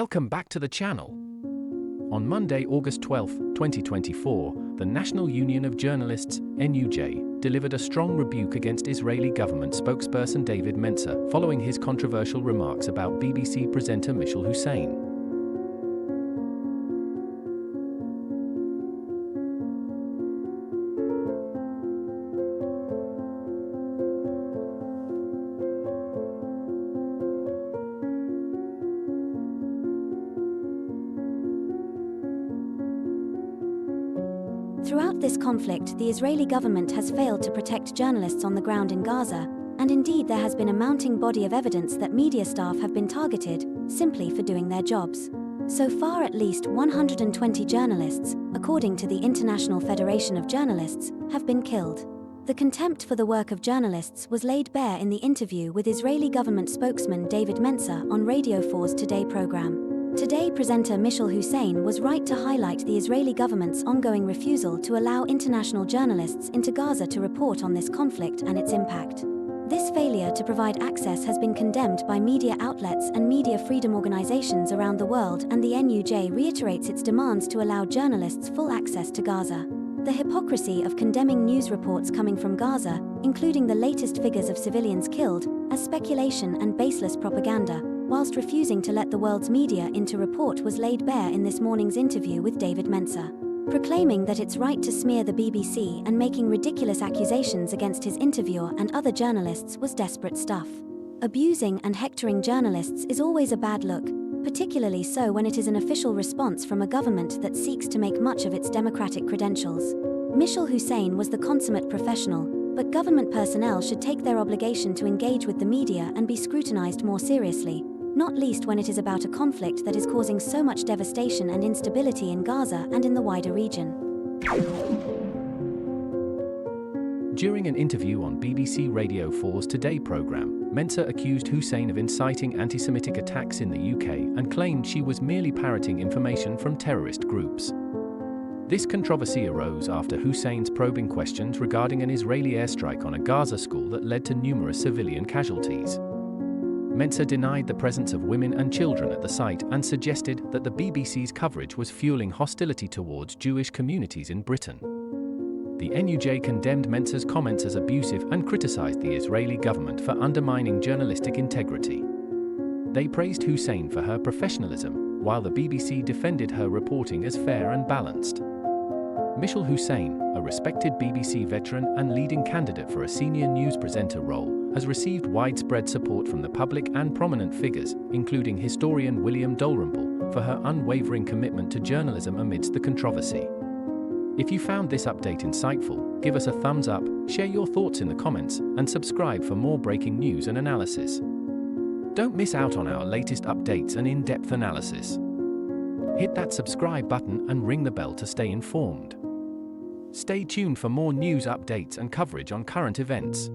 Welcome back to the channel. On Monday, August 12, 2024, the National Union of Journalists, NUJ, delivered a strong rebuke against Israeli government spokesperson David Mencer following his controversial remarks about BBC presenter Mishal Husain. Throughout this conflict, the Israeli government has failed to protect journalists on the ground in Gaza, and indeed there has been a mounting body of evidence that media staff have been targeted, simply for doing their jobs. So far at least 120 journalists, according to the International Federation of Journalists, have been killed. The contempt for the work of journalists was laid bare in the interview with Israeli government spokesman David Mencer on Radio 4's Today program. Today presenter Mishal Husain was right to highlight the Israeli government's ongoing refusal to allow international journalists into Gaza to report on this conflict and its impact. This failure to provide access has been condemned by media outlets and media freedom organizations around the world, and the NUJ reiterates its demands to allow journalists full access to Gaza. The hypocrisy of condemning news reports coming from Gaza, including the latest figures of civilians killed, as speculation and baseless propaganda, whilst refusing to let the world's media in to report, was laid bare in this morning's interview with David Mencer. Proclaiming that it's right to smear the BBC and making ridiculous accusations against his interviewer and other journalists was desperate stuff. Abusing and hectoring journalists is always a bad look, particularly so when it is an official response from a government that seeks to make much of its democratic credentials. Mishal Husain was the consummate professional, but government personnel should take their obligation to engage with the media and be scrutinized more seriously, not least when it is about a conflict that is causing so much devastation and instability in Gaza and in the wider region. During an interview on BBC Radio 4's Today programme, Mencer accused Husain of inciting anti-Semitic attacks in the UK and claimed she was merely parroting information from terrorist groups. This controversy arose after Husain's probing questions regarding an Israeli airstrike on a Gaza school that led to numerous civilian casualties. Mencer denied the presence of women and children at the site and suggested that the BBC's coverage was fueling hostility towards Jewish communities in Britain. The NUJ condemned Mencer's comments as abusive and criticised the Israeli government for undermining journalistic integrity. They praised Husain for her professionalism, while the BBC defended her reporting as fair and balanced. Mishal Husain, a respected BBC veteran and leading candidate for a senior news presenter role, has received widespread support from the public and prominent figures, including historian William Dalrymple, for her unwavering commitment to journalism amidst the controversy. If you found this update insightful, give us a thumbs up, share your thoughts in the comments, and subscribe for more breaking news and analysis. Don't miss out on our latest updates and in-depth analysis. Hit that subscribe button and ring the bell to stay informed. Stay tuned for more news updates and coverage on current events.